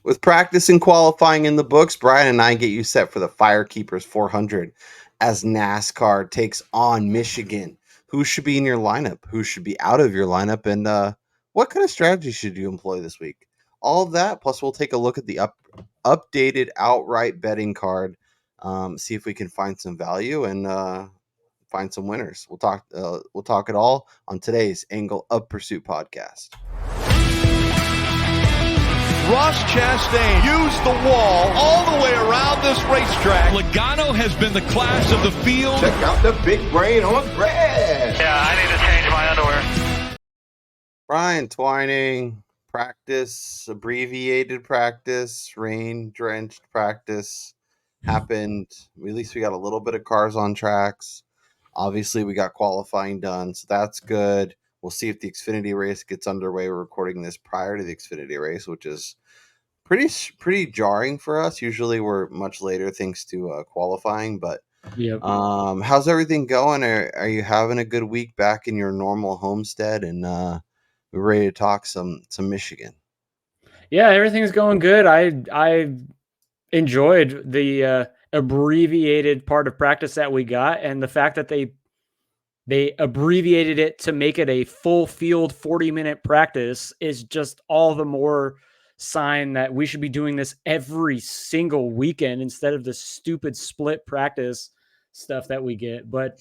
With practice and qualifying in the books, Brian and I get you set for the Firekeepers 400 as NASCAR takes on Michigan. Who should be in your lineup? Who should be out of your lineup? And what kind of strategy should you employ this week? All of that. Plus, we'll take a look at the updated outright betting card, see if we can find some value and find some winners. We'll talk it all on today's Angle of Pursuit podcast. Ross Chastain used the wall all the way around this racetrack. Logano has been the class of the field. Check out the big brain on Brad. Yeah, I need to change my underwear. Brian Twining, practice, abbreviated practice, rain-drenched practice happened. At least we got a little bit of cars on tracks. Obviously, we got qualifying done, so that's good. We'll see if the Xfinity race gets underway. We're recording this prior to the Xfinity race, which is pretty jarring for us. Usually, we're much later thanks to qualifying. But how's everything going? Are you having a good week back in your normal homestead? And we're ready to talk some Michigan. Yeah, everything's going good. I enjoyed the abbreviated part of practice that we got, and the fact that they abbreviated it to make it a full field 40-minute practice is just all the more sign that we should be doing this every single weekend instead of the stupid split practice stuff that we get. But,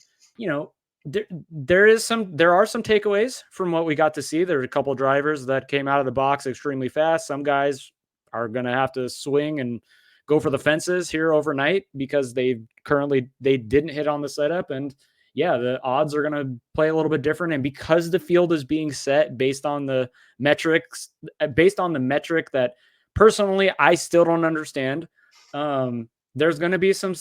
there are some takeaways from what we got to see. There's a couple drivers that came out of the box extremely fast. Some guys are going to have to swing and go for the fences here overnight because they didn't hit on the setup. And yeah, the odds are going to play a little bit different. And because the field is being set based on the metric that personally, I still don't understand. There's going to be some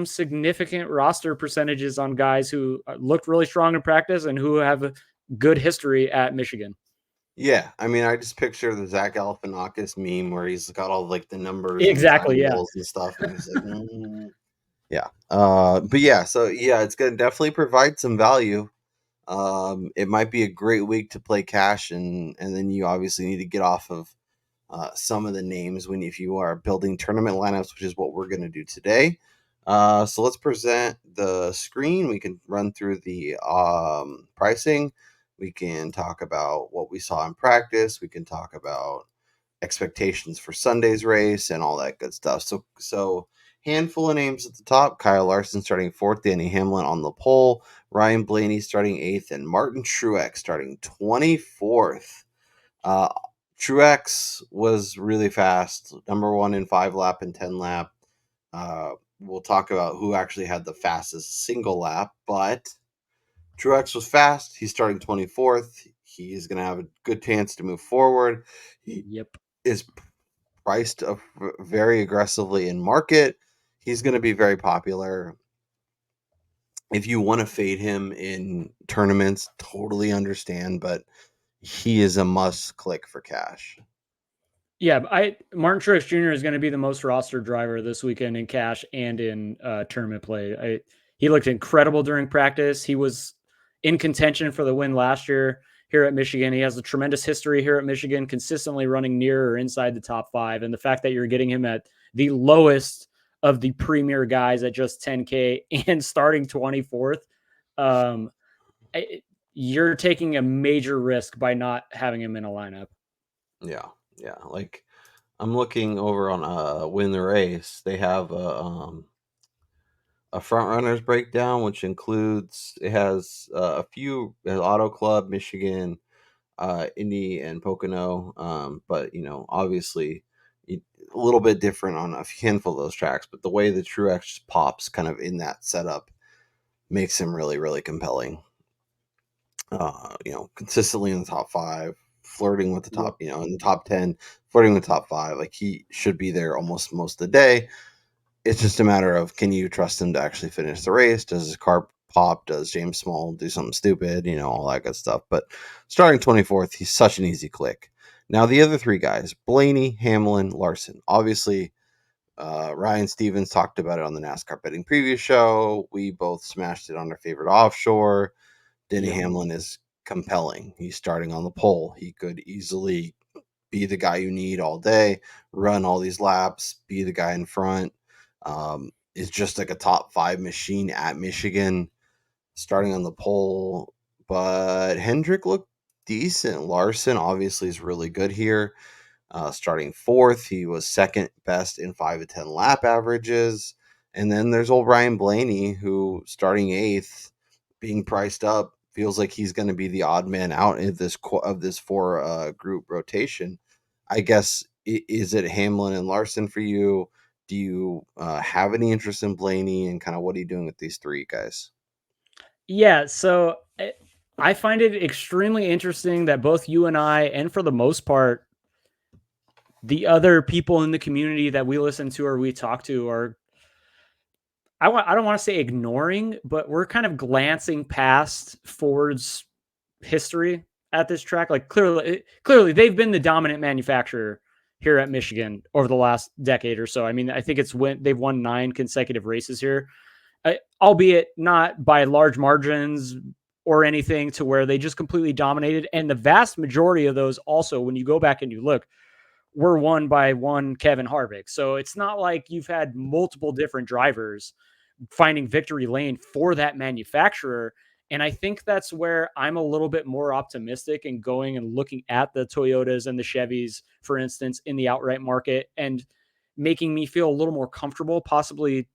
significant roster percentages on guys who looked really strong in practice and who have a good history at Michigan. Yeah, I mean, I just picture the Zach Galifianakis meme where he's got all like the numbers, exactly, and stuff, and he's like, yeah. But yeah, so yeah, it's gonna definitely provide some value. It might be a great week to play cash, and then you obviously need to get off of some of the names if you are building tournament lineups, which is what we're gonna do today. So let's present the screen. We can run through the pricing. We can talk about what we saw in practice. We can talk about expectations for Sunday's race and all that good stuff. So handful of names at the top. Kyle Larson starting 4th, Danny Hamlin on the pole, Ryan Blaney starting 8th, and Martin Truex starting 24th. Truex was really fast, number 1 in 5 lap and 10 lap. We'll talk about who actually had the fastest single lap, but Truex was fast. He's starting 24th. He is going to have a good chance to move forward. He is priced very aggressively in market. He's going to be very popular. If you want to fade him in tournaments, totally understand, but he is a must click for cash. Yeah, Martin Truex Jr. is going to be the most roster driver this weekend in cash and in tournament play. He looked incredible during practice. He was in contention for the win last year here at Michigan. He has a tremendous history here at Michigan, consistently running near or inside the top 5. And the fact that you're getting him at the lowest of the premier guys at just 10K and starting 24th, you're taking a major risk by not having him in a lineup. Yeah. Like I'm looking over on Win the Race. They have a front runners breakdown, which includes a few Auto Club, Michigan, Indy, and Pocono. But obviously a little bit different on a handful of those tracks. But the way the Truex just pops kind of in that setup makes him really, really compelling. Consistently in the top 5, flirting with the top, in the top 10, flirting with the top 5. Like he should be there almost most of the day. It's just a matter of, can you trust him to actually finish the race? Does his car pop? Does James Small do something stupid? All that good stuff. But starting 24th, he's such an easy click. Now, the other 3 guys, Blaney, Hamlin, Larson. Obviously, Ryan Stevens talked about it on the NASCAR betting preview show. We both smashed it on our favorite offshore. Denny Hamlin is compelling. He's starting on the pole. He could easily be the guy you need all day, run all these laps, be the guy in front. Is just like a top 5 machine at Michigan, starting on the pole. But Hendrick looked decent. Larson obviously is really good here. Starting 4th, he was 2nd best in 5 to 10 lap averages. And then there's old Ryan Blaney, who starting 8th, being priced up, feels like he's going to be the odd man out in this 4 group rotation. I guess, is it Hamlin and Larson for you? Do you have any interest in Blaney, and kind of what are you doing with these 3 guys? Yeah, so I find it extremely interesting that both you and I, and for the most part, the other people in the community that we listen to or we talk to are, I don't want to say ignoring, but we're kind of glancing past Ford's history at this track. Like clearly they've been the dominant manufacturer here at Michigan over the last decade or so. I mean, I think they've won 9 consecutive races here, albeit not by large margins or anything to where they just completely dominated. And the vast majority of those also, when you go back and you look, were won by one Kevin Harvick. So it's not like you've had multiple different drivers finding victory lane for that manufacturer. And I think that's where I'm a little bit more optimistic and going and looking at the Toyotas and the Chevys, for instance, in the outright market, and making me feel a little more comfortable, possibly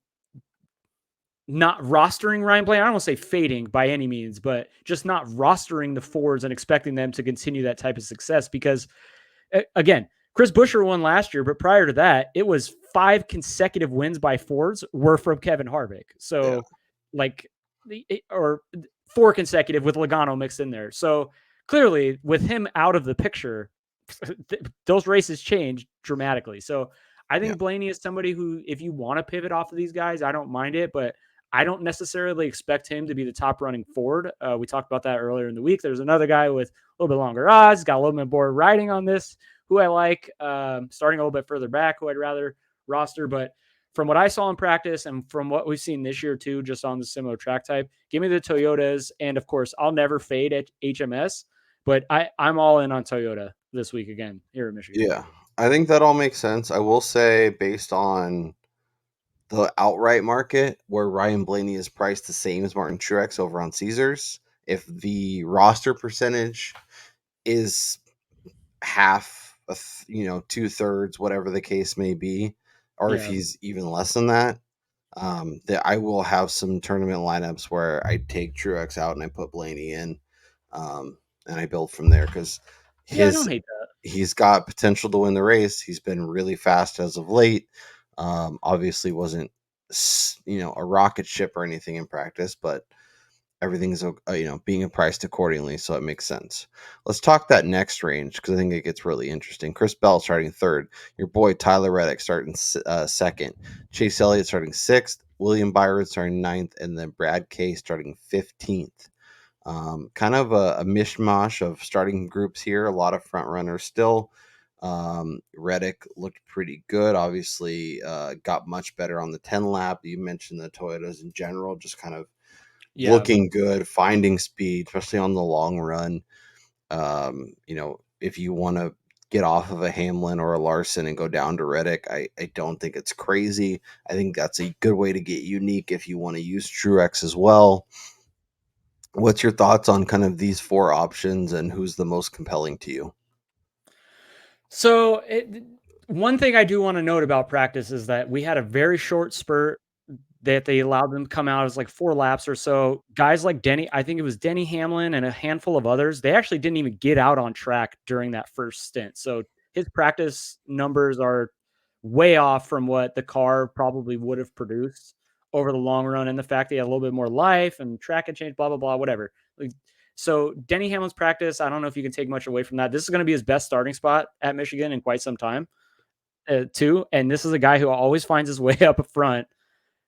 not rostering Ryan Blaney. I don't want to say fading by any means, but just not rostering the Fords and expecting them to continue that type of success. Because again, Chris Buescher won last year, but prior to that, it was 5 consecutive wins by Fords were from Kevin Harvick. So or 4 consecutive with Logano mixed in there. So clearly with him out of the picture, those races changed dramatically. So I think Blaney is somebody who, if you want to pivot off of these guys, I don't mind it, but I don't necessarily expect him to be the top running Ford. We talked about that earlier in the week. There's another guy with a little bit longer odds, got a little bit more riding on this, who I like, starting a little bit further back, who I'd rather roster. But from what I saw in practice and from what we've seen this year too, just on the similar track type, give me the Toyotas. And of course, I'll never fade at HMS, but I'm all in on Toyota this week again here in Michigan. Yeah, I think that all makes sense. I will say, based on the outright market, where Ryan Blaney is priced the same as Martin Truex over on Caesars, if the roster percentage is half, 2/3, whatever the case may be, or if he's even less than that, that I will have some tournament lineups where I take Truex out and I put Blaney in, and I build from there, because I don't hate that. He's got potential to win the race. He's been really fast as of late. Obviously wasn't, a rocket ship or anything in practice, but everything's, being priced accordingly, so it makes sense. Let's talk that next range, because I think it gets really interesting. Chris Bell starting 3rd. Your boy Tyler Reddick starting 2nd. Chase Elliott starting 6th. William Byron starting 9th, and then Brad Kay starting 15th. Kind of a mishmash of starting groups here. A lot of front runners still. Reddick looked pretty good. Obviously, got much better on the 10 lap. You mentioned the Toyotas in general, just kind of looking good, finding speed, especially on the long run. If you want to get off of a Hamlin or a Larson and go down to Reddick, I don't think it's crazy. I think that's a good way to get unique if you want to use Truex as well. What's your thoughts on kind of these 4 options, and who's the most compelling to you? So one thing I do want to note about practice is that we had a very short spurt that they allowed them to come out as like 4 laps or so. Guys like I think it was Denny Hamlin and a handful of others, they actually didn't even get out on track during that first stint. So his practice numbers are way off from what the car probably would have produced over the long run. And the fact that he had a little bit more life and track had changed, blah, blah, blah, whatever. So Denny Hamlin's practice, I don't know if you can take much away from that. This is going to be his best starting spot at Michigan in quite some time too. And this is a guy who always finds his way up front.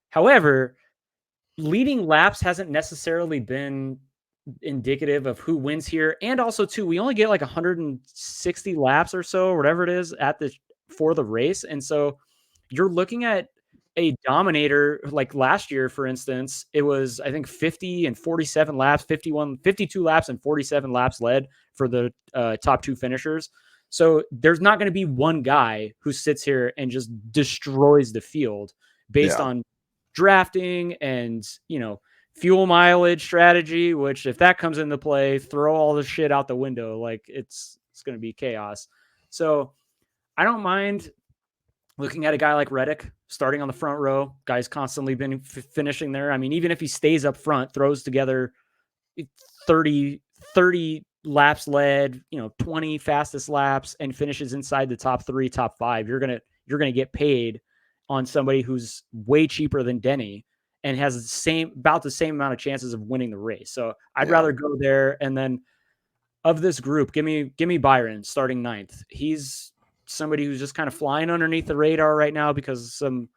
However, leading laps hasn't necessarily been indicative of who wins here. And also too, we only get like 160 laps or so, or whatever it is for the race. And so you're looking at a dominator like last year, for instance. It was, I think, 50 and 47 laps, 52 laps and 47 laps led for the top 2 finishers. So there's not going to be one guy who sits here and just destroys the field based on drafting and, fuel mileage strategy, which if that comes into play, throw all the shit out the window. Like it's going to be chaos. So I don't mind looking at a guy like Reddick starting on the front row. Guy's constantly been finishing there. I mean, even if he stays up front, throws together 30 laps led, 20 fastest laps, and finishes inside the top 3, top 5, you're going to get paid on somebody who's way cheaper than Denny and has about the same amount of chances of winning the race. So I'd rather go there. And then of this group, give me Byron starting 9th. He's somebody who's just kind of flying underneath the radar right now because of some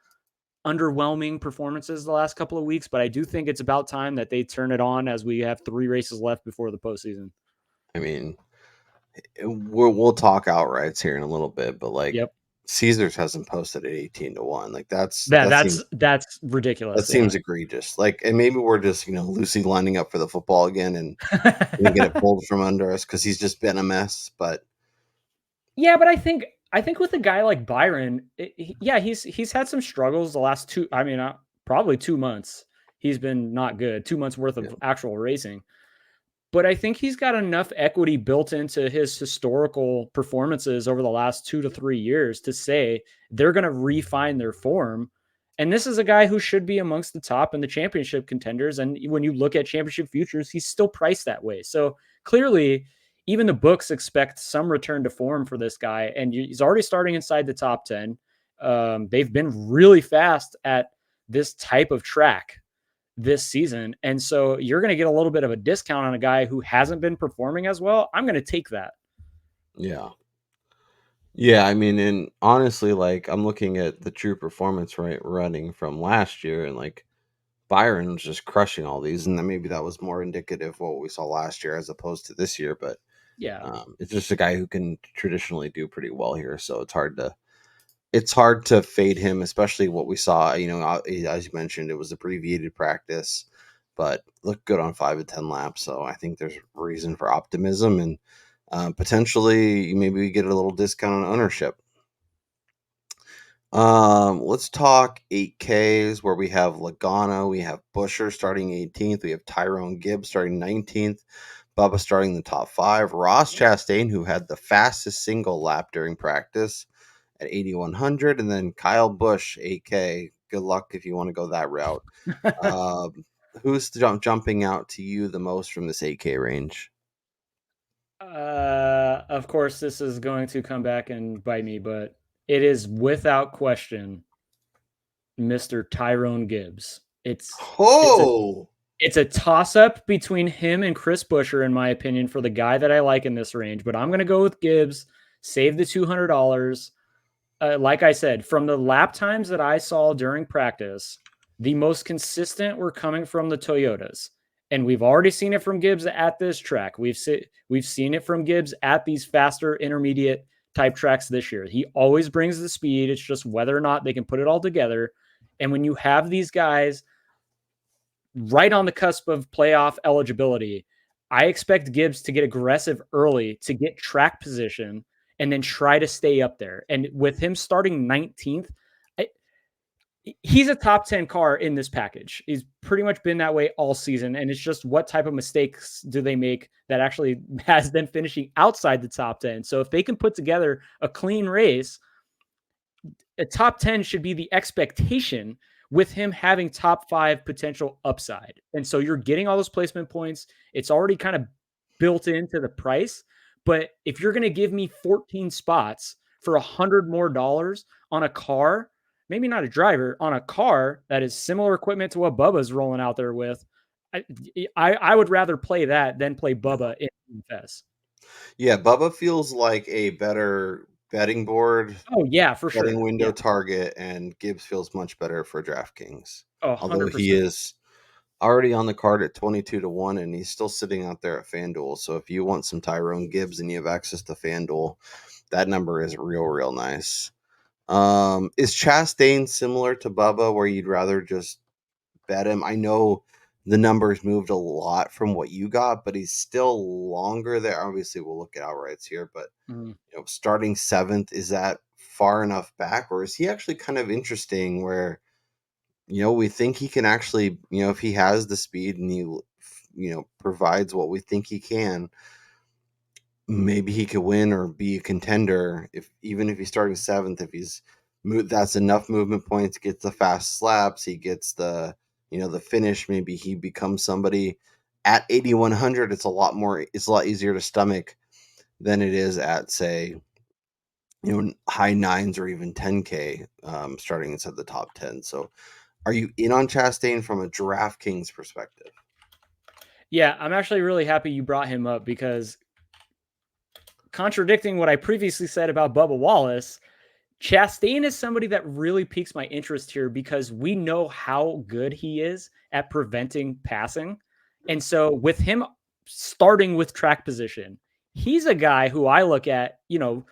underwhelming performances the last couple of weeks, but I do think it's about time that they turn it on as we have 3 races left before the postseason. I mean, we'll talk outrights here in a little bit, but Caesars hasn't posted at 18-1. Like that's ridiculous. That seems egregious. Like, and maybe we're just Lucy lining up for the football again and we get it pulled from under us because he's just been a mess. But yeah, but I think with a guy like Byron, he's had some struggles the last probably 2 months. He's been not good. 2 months worth of actual racing. But I think he's got enough equity built into his historical performances over the last 2 to 3 years to say they're going to refine their form. And this is a guy who should be amongst the top in the championship contenders. And when you look at championship futures, he's still priced that way. So clearly, even the books expect some return to form for this guy. And he's already starting inside the top 10. They've been really fast at this type of track this season. And so you're going to get a little bit of a discount on a guy who hasn't been performing as well. I'm going to take that. Yeah. Yeah. I mean, and honestly, I'm looking at the true performance running from last year, and Byron was just crushing all these. And then maybe that was more indicative of what we saw last year as opposed to this year. But it's just a guy who can traditionally do pretty well here. So it's hard to fade him, especially what we saw, as you mentioned, it was abbreviated practice, but looked good on 5 to 10 laps. So I think there's reason for optimism, and potentially maybe we get a little discount on ownership. Let's talk 8Ks where we have Logano, we have Buescher starting 18th, we have Tyrone Gibbs starting 19th, Bubba starting the top 5, Ross Chastain, who had the fastest single lap during practice at 8,100, and then Kyle Busch, 8K. Good luck if you want to go that route. Who's jumping out to you the most from this 8K range? Of course, this is going to come back and bite me, but it is without question Mr. Tyrone Gibbs. It's a toss-up between him and Chris Buescher, in my opinion, for the guy that I like in this range. But I'm going to go with Gibbs, save the $200. Like I said, from the lap times that I saw during practice, the most consistent were coming from the Toyotas. And we've already seen it from Gibbs at this track. We've seen it from Gibbs at these faster intermediate type tracks this year. He always brings the speed. It's just whether or not they can put it all together. And when you have these guys right on the cusp of playoff eligibility, I expect Gibbs to get aggressive early to get track position and then try to stay up there. And with him starting 19th, he's a top 10 car in this package. He's pretty much been that way all season. And it's just what type of mistakes do they make that actually has them finishing outside the top 10. So if they can put together a clean race, a top 10 should be the expectation with him having top 5 potential upside. And so you're getting all those placement points. It's already kind of built into the price. But if you're going to give me 14 spots for $100 more on a car, maybe not a driver, on a car that is similar equipment to what Bubba's rolling out there with, I would rather play that than play Bubba in DFS. Yeah, Bubba feels like a better betting board. Oh, yeah, for sure. Betting window target, and Gibbs feels much better for DraftKings. Oh, 100%. Although he is already on the card at 22-1, and he's still sitting out there at FanDuel. So if you want some Tyrone Gibbs and you have access to FanDuel, that number is real nice. Is Chastain similar to Bubba where you'd rather just bet him? I know the numbers moved a lot from what you got, but he's still longer there. Obviously, we'll look at outrights here, but starting 7th, is that far enough back, or is he actually kind of interesting where we think he can actually, if he has the speed and he provides what we think he can, maybe he could win or be a contender even if he's starting 7th. If he's that's enough movement points, gets the fast slaps, he gets the the finish, maybe he becomes somebody at 8,100. It's a lot easier to stomach than it is at, say, high 9s or even 10K, starting inside the top 10. So are you in on Chastain from a DraftKings perspective? Yeah, I'm actually really happy you brought him up, because contradicting what I previously said about Bubba Wallace, Chastain is somebody that really piques my interest here, because we know how good he is at preventing passing. And so with him starting with track position, he's a guy who I look at,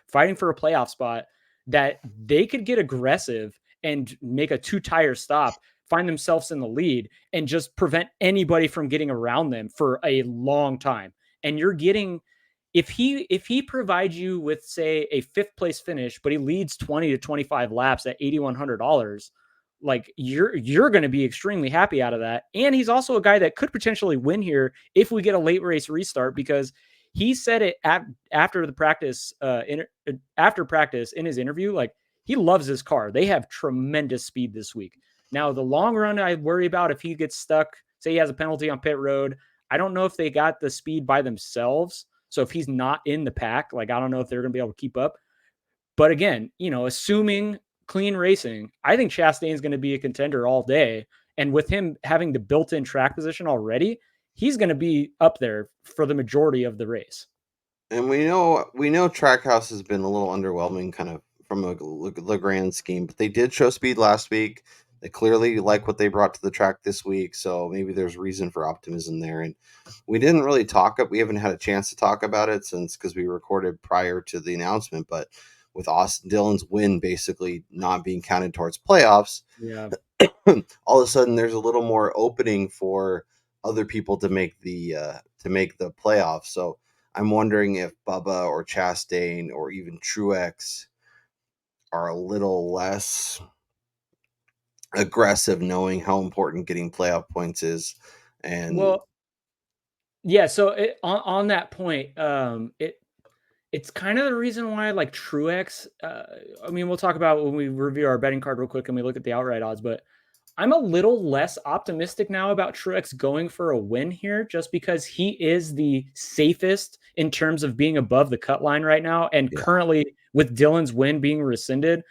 fighting for a playoff spot, that they could get aggressive and make a 2-tire stop, find themselves in the lead, and just prevent anybody from getting around them for a long time. And you're getting, if he provides you with, say, a 5th place finish, but he leads 20 to 25 laps at $8,100, like you're going to be extremely happy out of that. And he's also a guy that could potentially win here if we get a late race restart, because he said it after the practice, after practice in his interview, like he loves his car. They have tremendous speed this week. Now, the long run, I worry about if he gets stuck, say he has a penalty on pit road. I don't know if they got the speed by themselves. So if he's not in the pack, like I don't know if they're going to be able to keep up. But again, assuming clean racing, I think Chastain's going to be a contender all day. And with him having the built-in track position already, he's going to be up there for the majority of the race. And we know Trackhouse has been a little underwhelming, kind of from the grand scheme, but they did show speed last week. They clearly like what they brought to the track this week, so maybe there's reason for optimism there. And we didn't really we haven't had a chance to talk about it because we recorded prior to the announcement, but with Austin Dillon's win basically not being counted towards playoffs, all of a sudden there's a little more opening for other people to make the playoffs. So I'm wondering if Bubba or Chastain or even Truex are a little less aggressive, knowing how important getting playoff points is. And yeah, so on that point, it's kind of the reason why I like Truex. I mean, we'll talk about when we review our betting card real quick and we look at the outright odds, but I'm a little less optimistic now about Truex going for a win here, just because he is the safest in terms of being above the cut line right now. And currently, with Dillon's win being rescinded,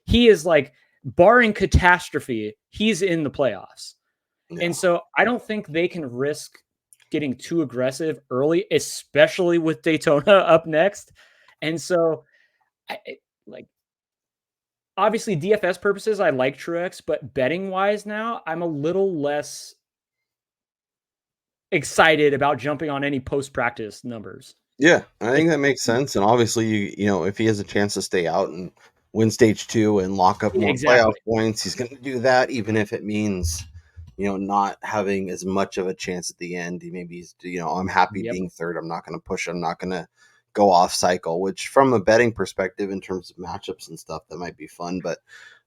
he is, like, barring catastrophe, he's in the playoffs. Yeah. And so I don't think they can risk getting too aggressive early, especially with Daytona up next. And so obviously DFS purposes, I like Truex, but betting wise now, I'm a little less excited about jumping on any post-practice numbers. Yeah, I think that makes sense. And obviously, if he has a chance to stay out and win stage 2 and lock up more playoff points, he's going to do that, even if it means, not having as much of a chance at the end. Maybe he's, I'm happy being third. I'm not going to push. I'm not going to go off cycle, which from a betting perspective, in terms of matchups and stuff, that might be fun. But,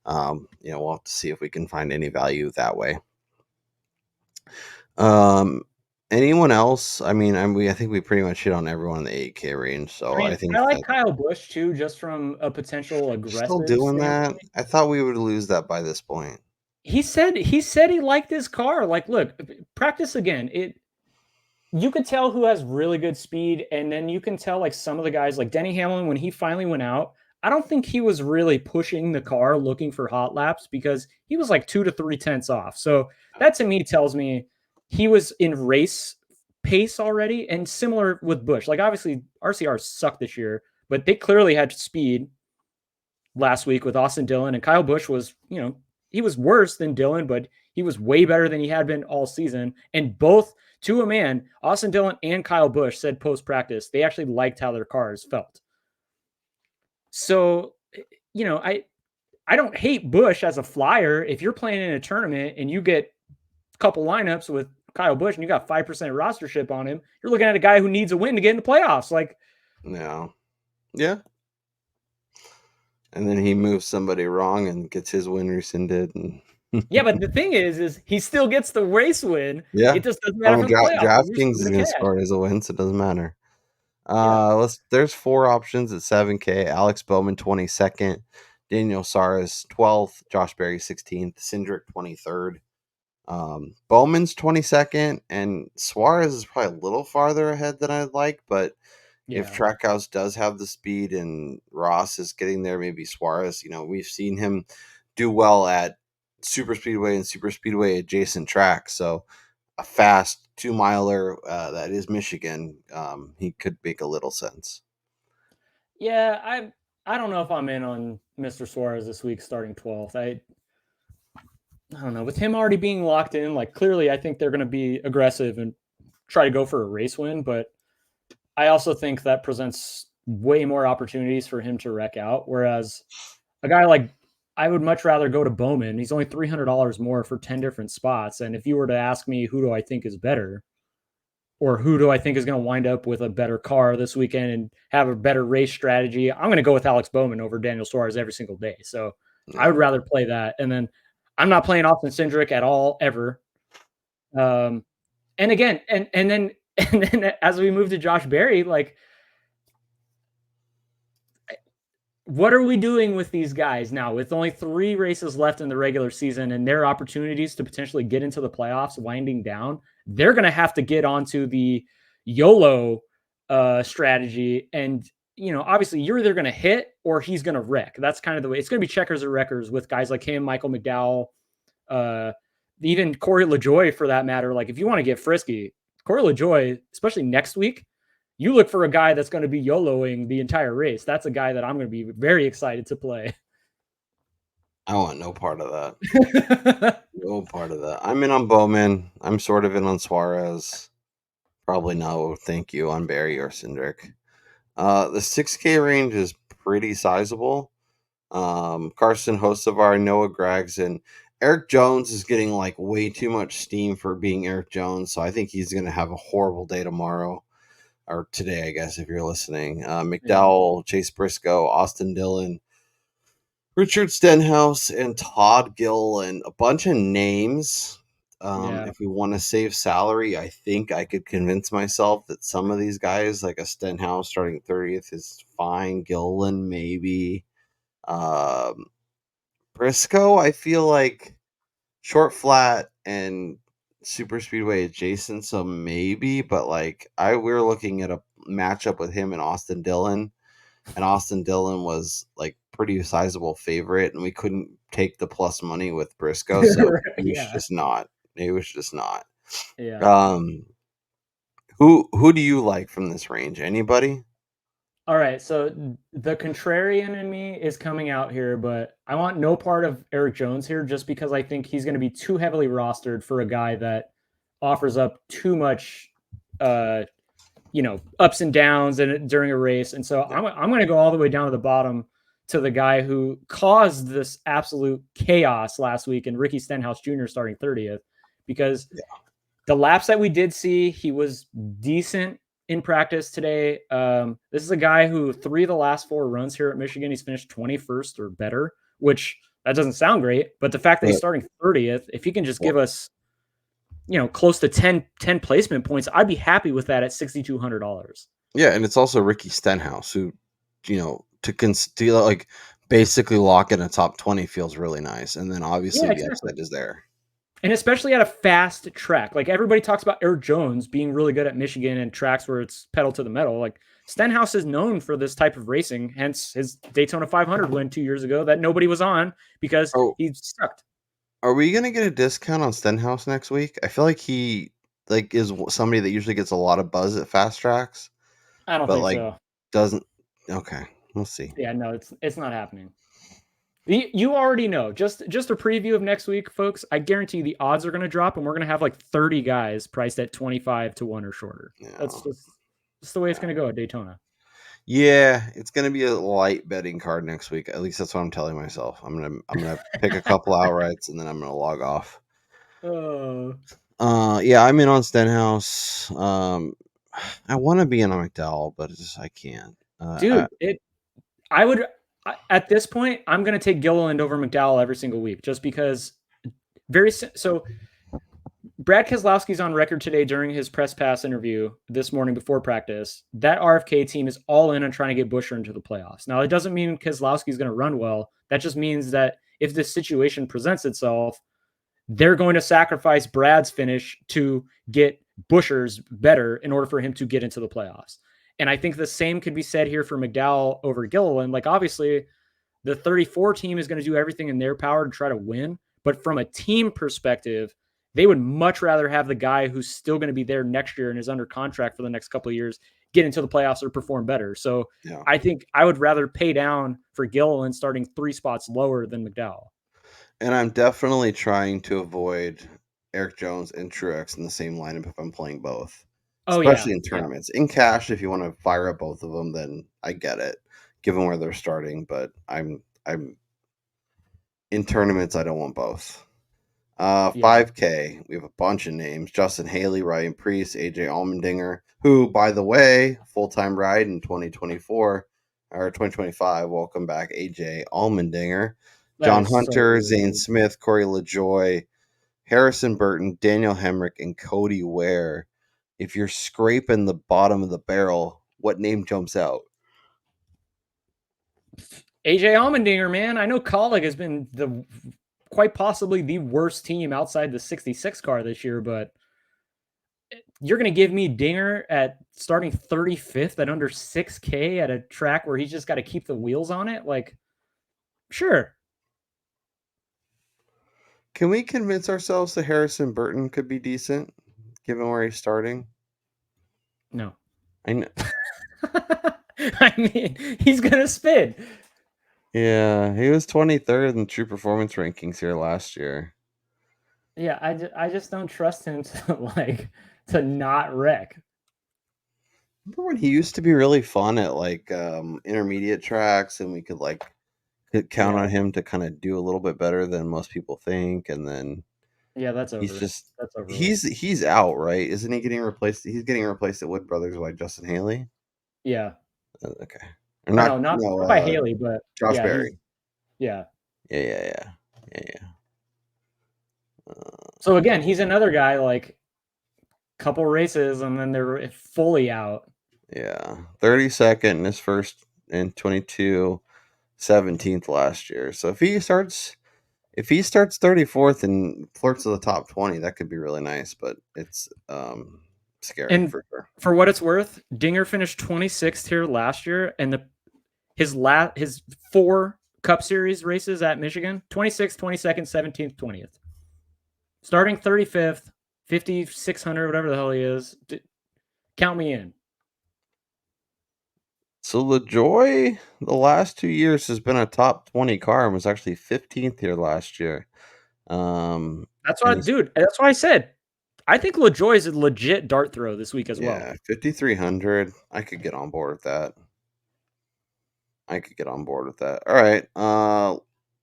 we'll have to see if we can find any value that way. Anyone else? I mean, I think we pretty much hit on everyone in the 8K range. So I think I like Kyle Busch too, just from a potential aggressive. Still doing that? I thought we would lose that by this point. He said he liked his car. Like, look, practice again. You could tell who has really good speed, and then you can tell, like, some of the guys, like Denny Hamlin, when he finally went out, I don't think he was really pushing the car looking for hot laps, because he was like 2 to 3 tenths off. So that to me tells me he was in race pace already. And similar with Busch, like, obviously RCR sucked this year, but they clearly had speed last week with Austin Dillon, and Kyle Busch was, he was worse than Dillon, but he was way better than he had been all season. And both, to a man, Austin Dillon and Kyle Busch said post-practice they actually liked how their cars felt. So, I don't hate Busch as a flyer. If you're playing in a tournament and you get couple lineups with Kyle Busch and you got 5% rostership on him, you're looking at a guy who needs a win to get in the playoffs. Like, yeah. And then he moves somebody wrong and gets his win rescinded. And yeah, but the thing is he still gets the race win. Yeah. It just doesn't matter for the playoffs. DraftKings is going to score it as a win, so it doesn't matter. There's 4 options at 7K. Alex Bowman 22nd, Daniel Suarez 12th, Josh Berry 16th, Cindric 23rd. Bowman's 22nd, and Suarez is probably a little farther ahead than I'd like, but if Trackhouse does have the speed and Ross is getting there, maybe Suarez, we've seen him do well at super speedway and super speedway adjacent tracks. So a fast 2-miler that is Michigan, he could make a little sense. Yeah, I don't know if I'm in on Mr. Suarez this week starting 12th. I don't know. With him already being locked in, like clearly I think they're going to be aggressive and try to go for a race win, but I also think that presents way more opportunities for him to wreck out. Whereas a guy like, I would much rather go to Bowman. He's only $300 more for 10 different spots. And if you were to ask me, who do I think is better, or who do I think is going to wind up with a better car this weekend and have a better race strategy, I'm going to go with Alex Bowman over Daniel Suarez every single day. So I would rather play that. And then I'm not playing Austin Cindric at all, ever. And again, and then as we move to Josh Berry, like, what are we doing with these guys now with only 3 races left in the regular season and their opportunities to potentially get into the playoffs winding down? They're going to have to get onto the YOLO strategy. And, obviously you're either going to hit or he's going to wreck. That's kind of the way it's going to be, checkers or wreckers with guys like him, Michael McDowell, even Corey LaJoie for that matter. Like if you want to get frisky, Corey LaJoie, especially next week, you look for a guy that's going to be YOLOing the entire race. That's a guy that I'm going to be very excited to play. I want no part of that. No part of that. I'm in on Bowman. I'm sort of in on Suarez. Probably no, thank you, on Berry or Cindric. The 6K range is pretty sizable. Carson Hocevar, Noah Gragson. Eric Jones is getting like way too much steam for being Eric Jones, so I think he's going to have a horrible day tomorrow. Or today, I guess, if you're listening. McDowell, Chase Briscoe, Austin Dillon, Richard Stenhouse, and Todd Gilliland. A bunch of names. If we want to save salary, I think I could convince myself that some of these guys, like a Stenhouse starting 30th, is fine. Gilliland, maybe. Briscoe, I feel like short flat and super speedway adjacent, so maybe, but like we're looking at a matchup with him and Austin Dillon, and Austin Dillon was like pretty sizable favorite, and we couldn't take the plus money with Briscoe, so it was just not. Yeah. Who do you like from this range? Anybody? All right, so the contrarian in me is coming out here, but I want no part of Eric Jones here just because I think he's going to be too heavily rostered for a guy that offers up too much, ups and downs during a race. And so I'm going to go all the way down to the bottom to the guy who caused this absolute chaos last week in Ricky Stenhouse Jr. starting 30th, because the laps that we did see, he was decent in practice today. This is a guy who 3 of the last 4 runs here at Michigan, he's finished 21st or better, which that doesn't sound great, but the fact that he's starting 30th, if he can just give us, close to 10 placement points, I'd be happy with that at $6,200. Yeah, and it's also Ricky Stenhouse, who, to like basically lock in a top 20 feels really nice, and then obviously the upside is there. And especially at a fast track. Like everybody talks about Eric Jones being really good at Michigan and tracks where it's pedal to the metal. Like Stenhouse is known for this type of racing, hence his Daytona 500 win 2 years ago that nobody was on because he sucked. Are we going to get a discount on Stenhouse next week? I feel like he is somebody that usually gets a lot of buzz at fast tracks. I don't think so. Doesn't. Okay, we'll see. Yeah, no, it's not happening. You already know. Just a preview of next week, folks. I guarantee you the odds are going to drop, and we're going to have like 30 guys priced at 25 to 1 or shorter. Yeah. That's just the way it's going to go at Daytona. Yeah, it's going to be a light betting card next week. At least that's what I'm telling myself. I'm gonna pick a couple outrights, and then I'm going to log off. Yeah, I'm in on Stenhouse. I want to be in on McDowell, but I can't. Dude, at this point, I'm going to take Gilliland over McDowell every single week just because so Brad Keselowski's on record today during his press pass interview this morning before practice. That RFK team is all in on trying to get Buescher into the playoffs. Now, it doesn't mean Keselowski's going to run well. That just means that if this situation presents itself, they're going to sacrifice Brad's finish to get Buescher's better in order for him to get into the playoffs. And I think the same could be said here for McDowell over Gilliland. Like, obviously, the 34 team is going to do everything in their power to try to win. But from a team perspective, they would much rather have the guy who's still going to be there next year and is under contract for the next couple of years get into the playoffs or perform better. So yeah. I think I would rather pay down for Gilliland starting 3 spots lower than McDowell. And I'm definitely trying to avoid Eric Jones and Truex in the same lineup if I'm playing both. Especially in tournaments. In cash, if you want to fire up both of them, then I get it, given where they're starting. But I'm in tournaments, I don't want both. 5K, we have a bunch of names: Justin Haley, Ryan Preece, AJ Allmendinger, who, by the way, full-time ride in 2024 or 2025. Welcome back, AJ Allmendinger. John Hunter, Zane Smith, Corey LaJoy, Harrison Burton, Daniel Hemrick, and Cody Ware. If you're scraping the bottom of the barrel, what name jumps out? AJ Allmendinger, man. I know Colleague has been quite possibly the worst team outside the 66 car this year, but you're going to give me Dinger at starting 35th at under 6K at a track where he's just got to keep the wheels on it? Like, sure. Can we convince ourselves that Harrison Burton could be decent, given where he's starting? No. I know. I mean, he's going to spin. Yeah, he was 23rd in True Performance rankings here last year. Yeah, I just don't trust him to not wreck. Remember when he used to be really fun at intermediate tracks, and we could count on him to kind of do a little bit better than most people think, and then that's over. That's over. He's out, right? Isn't he getting replaced? He's getting replaced at Wood Brothers by Justin Haley. Yeah. Okay. Or not by Haley, but Josh Berry. Yeah. So again, he's another guy like couple races and then they're fully out. Yeah. 32nd in his first in 22, 17th last year. So if he starts 34th and flirts to the top 20, that could be really nice, but it's scary and for sure. For what it's worth, Dinger finished 26th here last year, and his 4 Cup Series races at Michigan, 26th, 22nd, 17th, 20th. Starting 35th, 5,600, whatever the hell he is. Count me in. So LaJoy, the last 2 years, has been a top 20 car and was actually 15th here last year. That's why I said I think LaJoy is a legit dart throw this week as well. Yeah, 5,300. I could get on board with that. All right.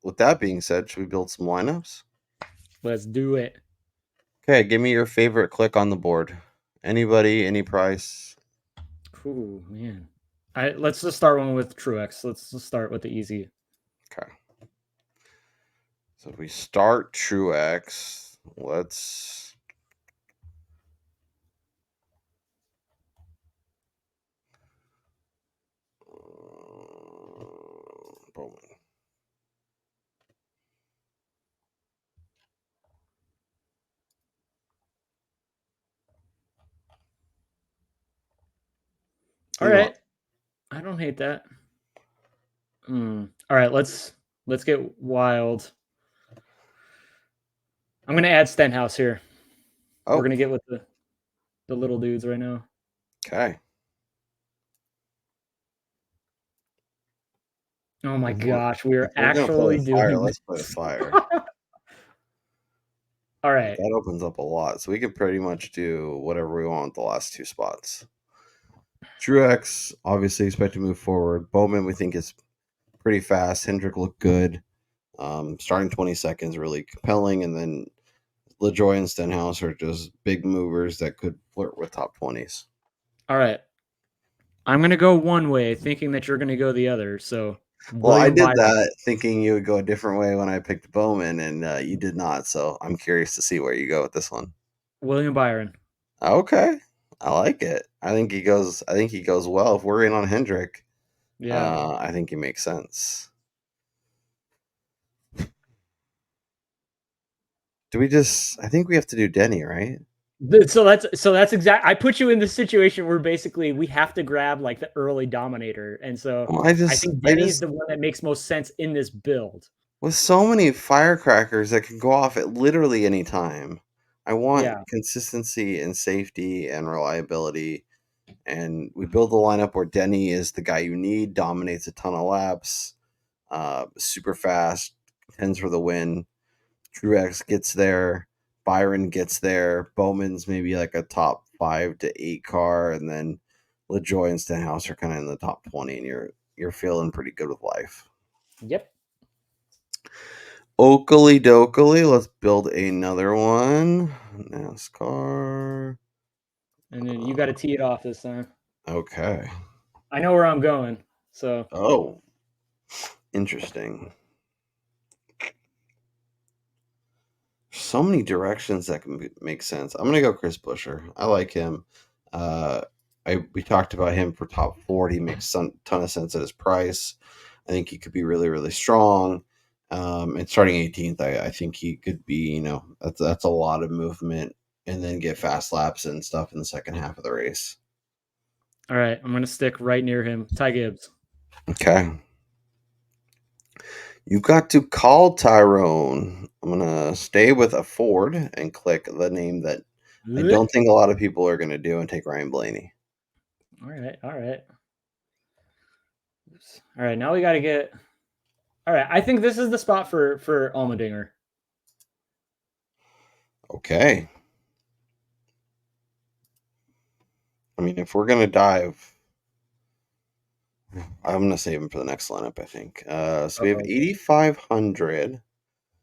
With that being said, should we build some lineups? Let's do it. Okay, give me your favorite click on the board. Anybody, any price? Ooh, man. Let's just start one with Truex. Let's just start with the easy. Okay. So if we start Truex, let's... Bowman. All right. I don't hate that. All right, let's get wild. I'm going to add Stenhouse here. Oh. We're going to get with the little dudes right now. Okay. Oh my gosh, we're actually doing this. Let's play fire. All right. That opens up a lot. So we can pretty much do whatever we want with the last 2 spots. Truex, obviously expect to move forward. Bowman, we think, is pretty fast. Hendrick looked good. Starting 20 seconds, really compelling. And then LaJoy and Stenhouse are just big movers that could flirt with top 20s. All right. I'm going to go one way, thinking that you're going to go the other. So, Well, I William did Byron. that thinking you would go a different way when I picked Bowman, and you did not. So I'm curious to see where you go with this one. William Byron. Okay, I like it. I think he goes. I think he goes well. If we're in on Hendrick, Yeah. I think he makes sense. Do we just? I think we have to do Denny, right? So that's exact. I put you in the situation where basically we have to grab like the early dominator, and so Well, I think Denny's the one that makes most sense in this build. with so many firecrackers that can go off at literally any time. I want Yeah. consistency and safety and reliability. And we build the lineup where Denny is the guy you need, dominates a ton of laps, super fast, tends for the win. Truex gets there, Byron gets there, Bowman's maybe like a top 5 to 8 car, and then LaJoy and Stenhouse are kind of in the top 20, and you're feeling pretty good with life. Yep. Oakley dokley, let's build another one. NASCAR. And then you got to tee it off this time. Okay. I know where I'm going. So. Oh, interesting. So many directions that can make sense. I'm gonna go Chris Buescher. I like him. We talked about him for top 40. He makes a ton of sense at his price. I think he could be really, really strong. And starting 18th, I think he could be. That's a lot of movement, and then get fast laps and stuff in the second half of the race. All right, I'm gonna stick right near him. Ty Gibbs. Okay. You got to call Tyrone. I'm going to stay with a Ford and click the name that I don't think a lot of people are going to do and take Ryan Blaney. All right. Oops. All right, now we got to get. All right, I think this is the spot for Allmendinger. Okay. I mean, if we're going to dive, I'm going to save him for the next lineup, I think. So we have 8,500.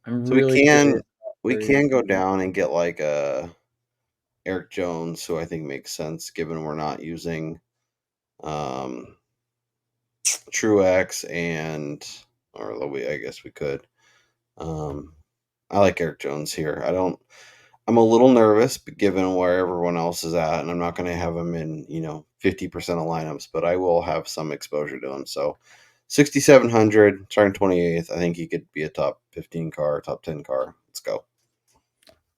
I'm So really we can go down and get like a Eric Jones, who I think makes sense given we're not using Truex I guess we could. I like Eric Jones here. I'm a little nervous given where everyone else is at, and I'm not going to have him in 50% of lineups, but I will have some exposure to him. So 6,700, starting 28th. I think he could be a top 15 car, top 10 car. Let's go.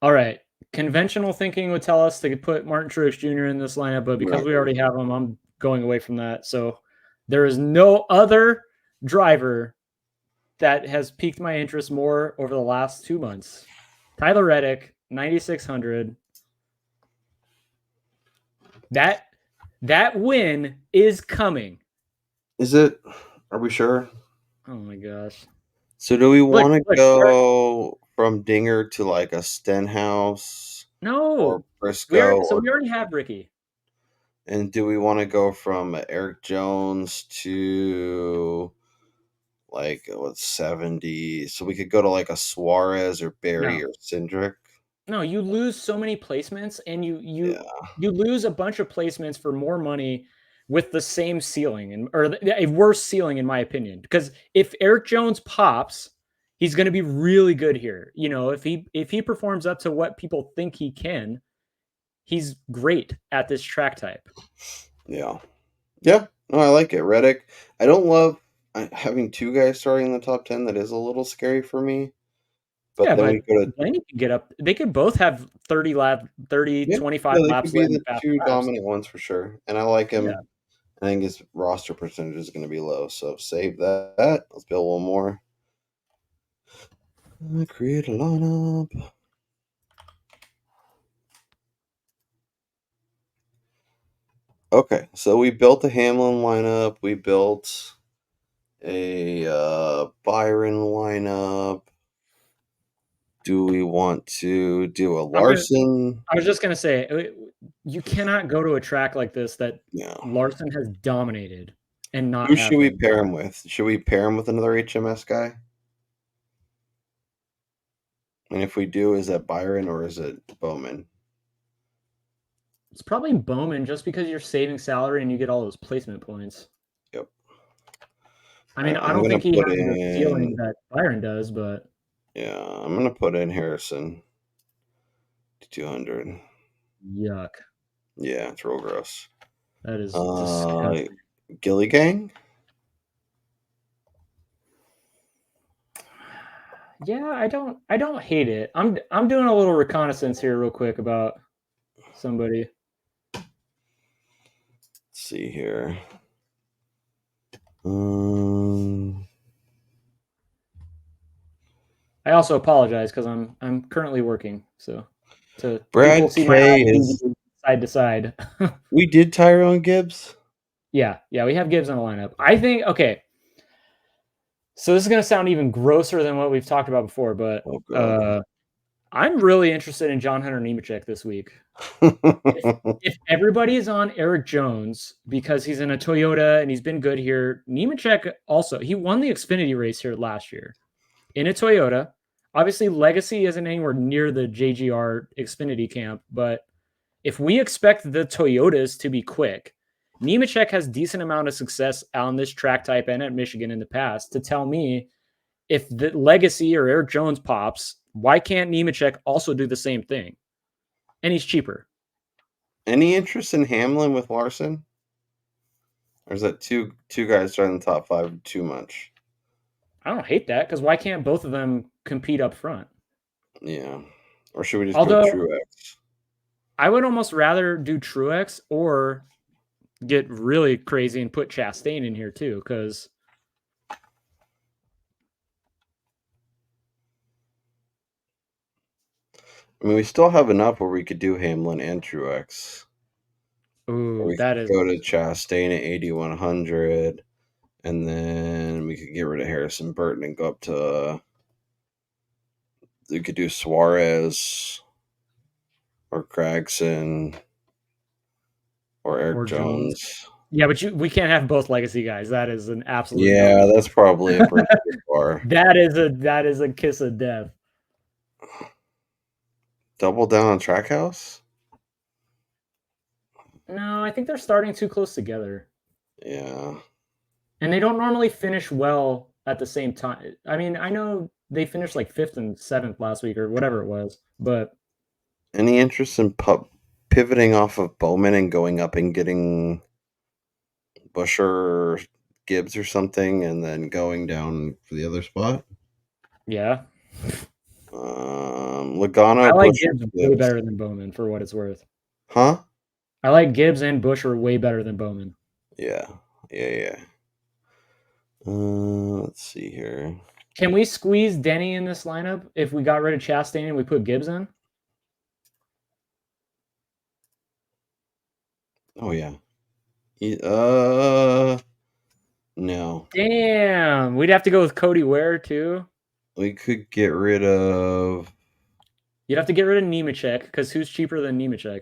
All right. Conventional thinking would tell us to put Martin Truex Jr. in this lineup, but because we already have him, I'm going away from that. So there is no other driver that has piqued my interest more over the last 2 months. Tyler Reddick, 9,600. That win is coming. Is it? Are we sure? Oh my gosh. So do we want to go from Dinger to like a Stenhouse? No. Or Briscoe? We already have Ricky. And do we want to go from Eric Jones to like 70? So we could go to like a Suarez or Barry or Cindric. No, you lose so many placements, and you lose a bunch of placements for more money with the same ceiling or a worse ceiling, in my opinion. Because if Eric Jones pops, he's going to be really good here. If he performs up to what people think he can, he's great at this track type. Yeah. No, I like it. Reddick. I don't love having two guys starting in the top 10. That is a little scary for me. But then we go to Blaney can get up. They could both have 30 laps, 25 laps. They could be the two dominant ones for sure. And I like him. Yeah. I think his roster percentage is going to be low. So save that. Let's build one more. Create a lineup. Okay, so we built a Hamlin lineup. We built a Byron lineup. Do we want to do a Larson? I was just going to say, you cannot go to a track like this that Larson has dominated and not. Who should we pair him with? Should we pair him with another HMS guy? And if we do, is that Byron or is it Bowman? It's probably Bowman just because you're saving salary and you get all those placement points. Yep. I mean, Right, I I'm don't gonna think he put has the ceiling in. that Byron does, but Yeah, I'm gonna put in Harrison. 200. yuck. Yeah, it's real gross. That is disgusting. Gilly Gang. Yeah, I don't hate it. I'm doing a little reconnaissance here real quick about somebody. Let's see here. I also apologize because I'm currently working, so to Brad people see my K eyes is. side to side. We did Tyrone Gibbs. Yeah, we have Gibbs on the lineup. I think okay. So this is going to sound even grosser than what we've talked about before, but I'm really interested in John Hunter Nemechek this week. If everybody is on Eric Jones because he's in a Toyota and he's been good here, Nemechek also, he won the Xfinity race here last year in a Toyota. Obviously, Legacy isn't anywhere near the JGR Xfinity camp, but if we expect the Toyotas to be quick, Nemechek has decent amount of success on this track type and at Michigan in the past to tell me if the Legacy or Eric Jones pops, why can't Nemechek also do the same thing? And he's cheaper. Any interest in Hamlin with Larson? Or is that two guys starting the top 5 too much? I don't hate that because why can't both of them compete up front? Yeah. Or should we just go Truex? I would almost rather do Truex or get really crazy and put Chastain in here too, because I mean, we still have enough where we could do Hamlin and Truex. Ooh, that is go to Chastain at 8,100, and then we could get rid of Harrison Burton and go up to. We could do Suarez or Cragson or Eric Jones. Yeah, but we can't have both legacy guys. That is an absolute. Yeah, that's probably a bridge too far. That is a kiss of death. Double down on Trackhouse? No, I think they're starting too close together. Yeah. And they don't normally finish well at the same time. I mean, I know they finished like 5th and 7th last week or whatever it was, but any interest in pivoting off of Bowman and going up and getting Busher or Gibbs or something and then going down for the other spot? Yeah. Logano. I like Gibbs way better than Bowman for what it's worth. Huh? I like Gibbs and Busher way better than Bowman. Yeah. Let's see here. Can we squeeze Denny in this lineup if we got rid of Chastain and we put Gibbs in? Oh yeah. No. Damn, we'd have to go with Cody Ware too. We could get rid of. You'd have to get rid of Nemechek because who's cheaper than Nemechek?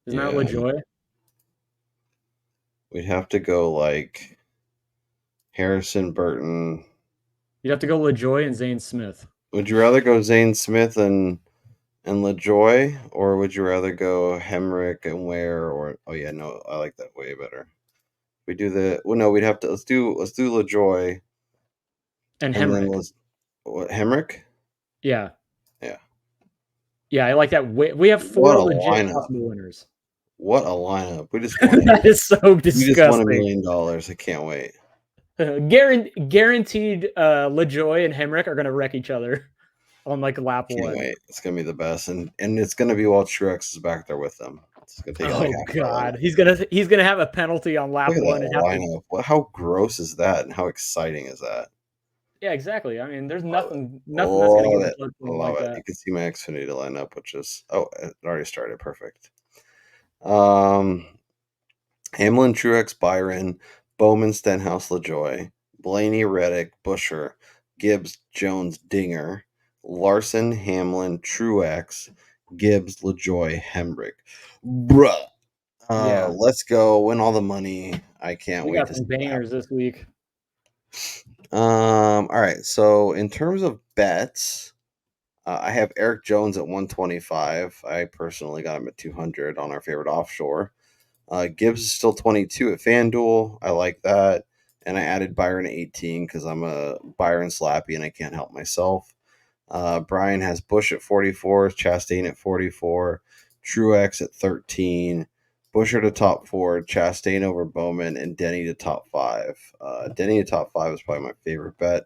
Isn't that LaJoy? We'd have to go like Harrison Burton. You'd have to go LaJoy and Zane Smith. Would you rather go Zane Smith and LaJoy, or would you rather go Hemrick and Ware? Or I like that way better. We do we'd have to let's do LaJoy and Hemrick. Hemrick? Yeah. I like that. We have 4 legit possible winners. What a lineup! We just that is so disgusting. We just won $1 million. I can't wait. Guaranteed, LaJoy and Hemrick are going to wreck each other on like lap 1. Can't wait. It's going to be the best, and it's going to be while Truex is back there with them. It's going to take God, he's gonna have a penalty on lap 1. Lineup. How gross is that, and how exciting is that? Yeah, exactly. I mean, there's nothing that's going to get like that. You can see my Xfinity lineup, which is it already started. Perfect. Hamlin, Truex, Byron, Bowman, Stenhouse, LaJoy, Blaney, Reddick, Busher, Gibbs, Jones, Dinger, Larson, Hamlin, Truex, Gibbs, LaJoy, Hemrick. Bruh. Let's go win all the money. I can't wait. We got some bangers this week. All right. So in terms of bets, I have Eric Jones at 125. I personally got him at 200 on our favorite offshore. Gibbs is still 22 at FanDuel. I like that. And I added Byron at 18 because I'm a Byron slappy and I can't help myself. Brian has Bush at 44, Chastain at 44, Truex at 13, Busher to top 4, Chastain over Bowman, and Denny to top 5. Denny to top 5 is probably my favorite bet.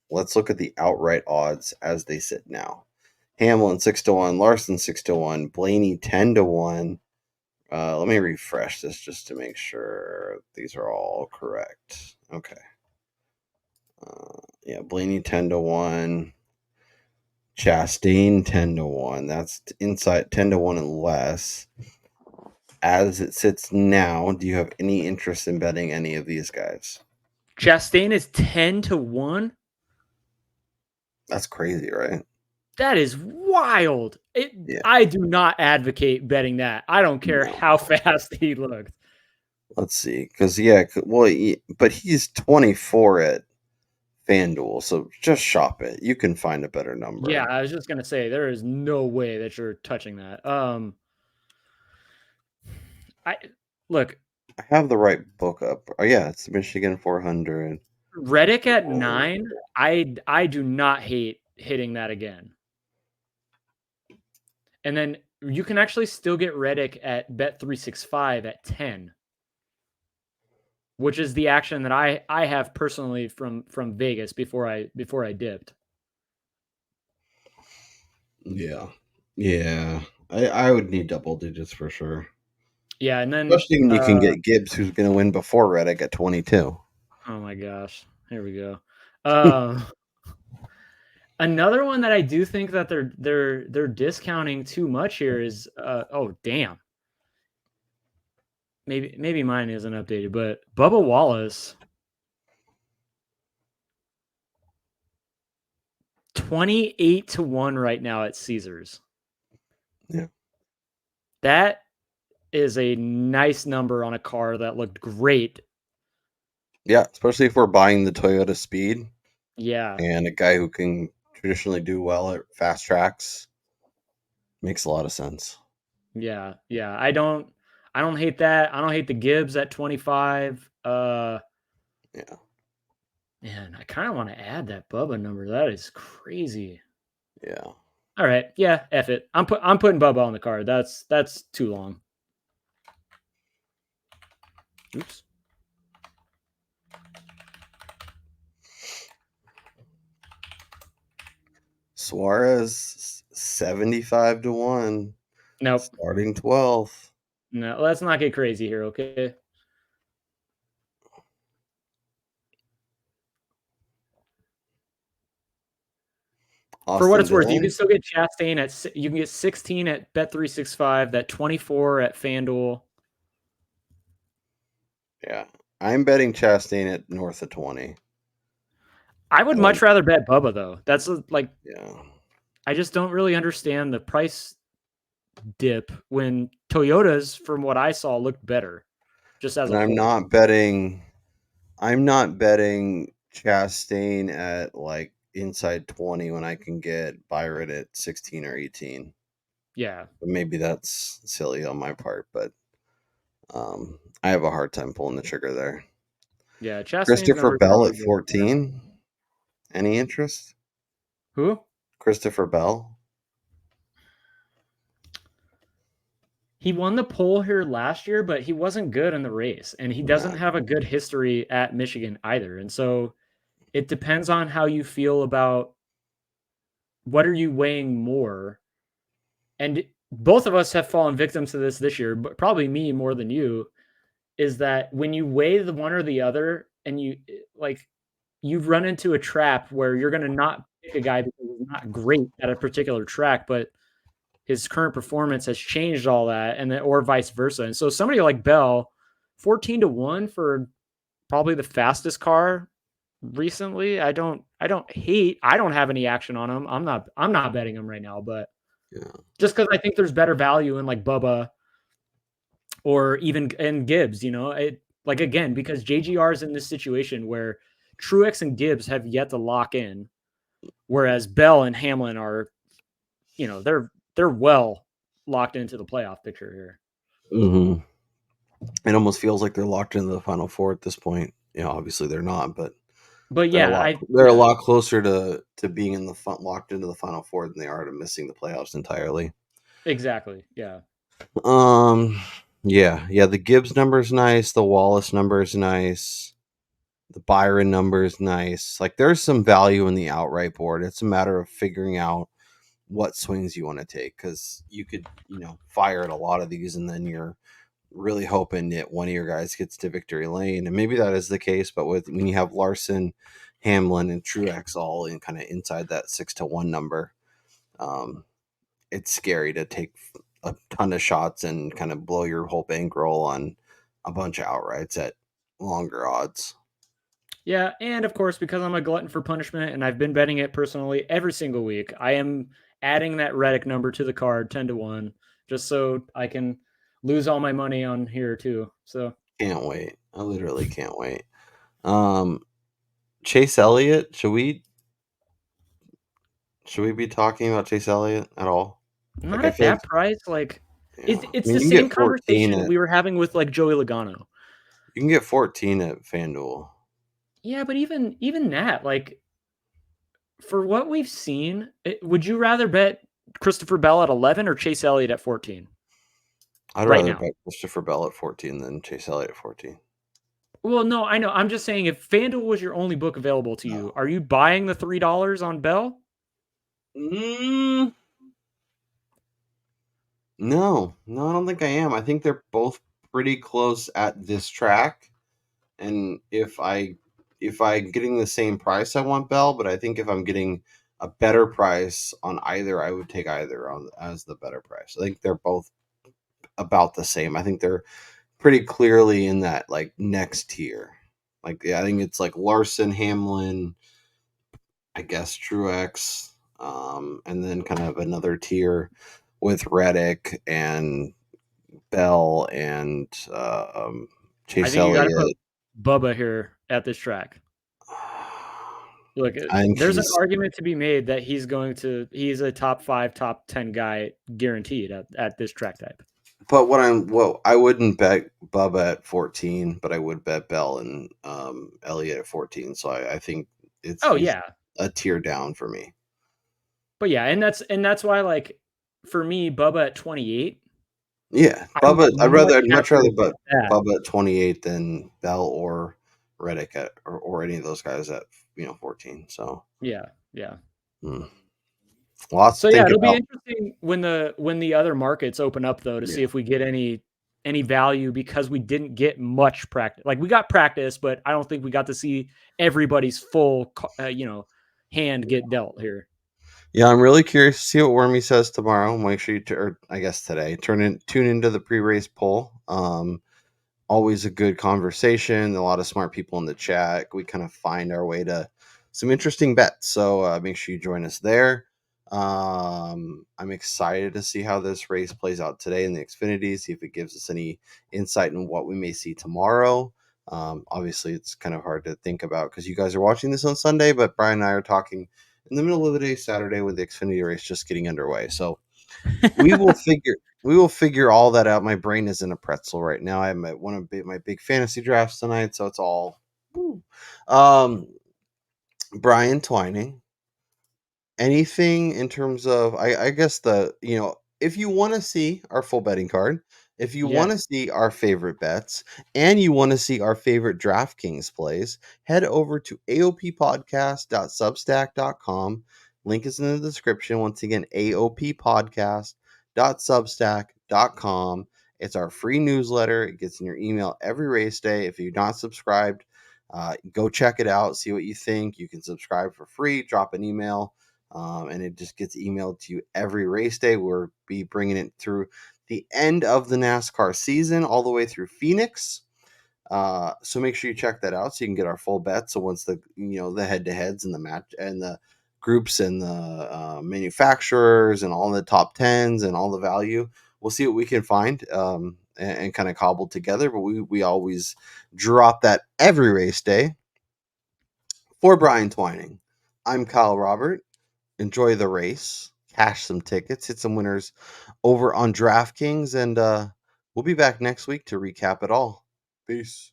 Let's look at the outright odds as they sit now. Hamlin 6-1, Larson 6-1, Blaney 10-1. Let me refresh this just to make sure these are all correct. Okay. Yeah, Blaney 10-1, Chastain 10-1. That's inside 10-1 and less. As it sits now, do you have any interest in betting any of these guys? Chastain is 10-1. That's crazy, right? That is wild. Yeah. I do not advocate betting that. I don't care No. how fast he looked. Let's see, because but he's 24 at FanDuel, so just shop it. You can find a better number. Yeah, I was just gonna say there is no way that you're touching that. I have the right book up. Oh yeah, it's Michigan 400. Reddick at 9. I do not hate hitting that again. And then you can actually still get Reddick at Bet365 at 10, which is the action that I have personally from Vegas before I dipped. Yeah. I would need double digits for sure. Yeah, and then especially when you can get Gibbs, who's going to win before Reddick at 22. Oh my gosh, here we go. Another one that I do think that they're discounting too much here is oh damn. Maybe mine isn't updated, but Bubba Wallace 28-1 right now at Caesars. Yeah. That is a nice number on a car that looked great. Yeah, especially if we're buying the Toyota Speed. Yeah. And a guy who can traditionally do well at fast tracks. Makes a lot of sense. Yeah. I don't hate that. I don't hate the Gibbs at 25. Yeah. Man, I kind of want to add that Bubba number. That is crazy. Yeah. All right. Yeah, F it. I'm putting Bubba on the card. That's too long. Oops. Suarez 75-1. Nope. Starting 12th. No, let's not get crazy here, okay? For what it's worth, you can still get Chastain you can get 16 at Bet365, that 24 at FanDuel. Yeah. I'm betting Chastain at north of 20. I would much rather bet Bubba though. That's yeah. I just don't really understand the price dip when Toyotas, from what I saw, looked better. Just as I'm not betting Chastain at like inside 20 when I can get Byron at 16 or 18. Yeah. But maybe that's silly on my part, but I have a hard time pulling the trigger there. Yeah, Chastain's Christopher Bell at 14. Any interest? Who? Christopher Bell. He won the pole here last year, but he wasn't good in the race, and he doesn't have a good history at Michigan either. And so it depends on how you feel about what are you weighing more. And both of us have fallen victims to this year, but probably me more than you, is that when you weigh the one or the other and you've run into a trap where you're going to not pick a guy because he's not great at a particular track, but his current performance has changed all that, and then, or vice versa. And so somebody like Bell, 14-1 for probably the fastest car recently. I don't have any action on him. I'm not betting him right now, but just because I think there's better value in like Bubba or even in Gibbs, again, because JGR is in this situation where Truex and Gibbs have yet to lock in. whereas Bell and Hamlin are, they're well locked into the playoff picture here. Mm-hmm. It almost feels like they're locked into the Final Four at this point. Obviously they're not, but yeah, they're a lot closer to being in the locked into the Final Four than they are to missing the playoffs entirely. Exactly. Yeah. Yeah. The Gibbs number is nice. The Wallace number is nice. The Byron number is nice. Like there's some value in the outright board. It's a matter of figuring out what swings you want to take, because you could, fire at a lot of these and then you're really hoping that one of your guys gets to victory lane. And maybe that is the case, but when you have Larson, Hamlin, and Truex all in kind of inside that 6-1 number, it's scary to take a ton of shots and kind of blow your whole bankroll on a bunch of outrights at longer odds. Yeah, and of course, because I'm a glutton for punishment and I've been betting it personally every single week, I am adding that Reddick number to the card 10-1, just so I can lose all my money on here too. So can't wait. I literally can't wait. Chase Elliott, should we be talking about Chase Elliott at all? Not at that price. Like, yeah. it's the same conversation we were having with like Joey Logano. You can get 14 at FanDuel. Yeah, but even that, like, for what we've seen, would you rather bet Christopher Bell at 11 or Chase Elliott at 14? I'd rather bet Christopher Bell at 14 than Chase Elliott at 14. Well, no, I know. I'm just saying, if FanDuel was your only book available to you, are you buying the $3 on Bell? No, I don't think I am. I think they're both pretty close at this track. And if I'm getting the same price, I want Bell, but I think if I'm getting a better price on either, I would take either as the better price. I think they're both about the same. I think they're pretty clearly in that like next tier. Like, I think it's like Larson, Hamlin, I guess Truex, and then kind of another tier with Reddick and Bell and Chase Elliott. You got to put Bubba here at this track. Look, there's an argument to be made that he's a top 5, top 10 guy guaranteed at this track type. But I wouldn't bet Bubba at 14, but I would bet Bell and Elliott at 14. So I think it's a tier down for me. But yeah, and that's why, like, for me, Bubba at 28. Yeah, Bubba. I'd much rather bet Bubba at 28 than Bell or Reddick or any of those guys at 14. So yeah. Lots. So it'll be interesting when the other markets open up, though, to see if we get any value, because we didn't get much practice. Like, we got practice, but I don't think we got to see everybody's full hand get dealt here. Yeah, I'm really curious to see what Wormy says tomorrow. Make sure or I guess today, tune into the pre-race poll. Always a good conversation. A lot of smart people in the chat. We kind of find our way to some interesting bets. So make sure you join us there. I'm excited to see how this race plays out today in the Xfinity, see if it gives us any insight in what we may see tomorrow. Obviously, it's kind of hard to think about because you guys are watching this on Sunday, but Brian and I are talking in the middle of the day Saturday with the Xfinity race just getting underway. So we will figure all that out. My brain is in a pretzel right now. I'm at one of my big fantasy drafts tonight, so it's all Brian Twining. Anything in terms of I guess if you want to see our full betting card, if you want to see our favorite bets, and you want to see our favorite DraftKings plays, head over to aoppodcast.substack.com. Link is in the description. Once again, aoppodcast.substack.com. It's our free newsletter. It gets in your email every race day. If you're not subscribed, go check it out. See what you think. You can subscribe for free. Drop an email. And it just gets emailed to you every race day. We'll be bringing it through the end of the NASCAR season, all the way through Phoenix. So make sure you check that out so you can get our full bet. So once the head-to-heads and the match and the groups and the manufacturers and all the top tens and all the value, we'll see what we can find and kind of cobble together. But we always drop that every race day. For Brian Twining, I'm Kyle Robert. Enjoy the race, cash some tickets, hit some winners over on DraftKings, and we'll be back next week to recap it all. Peace.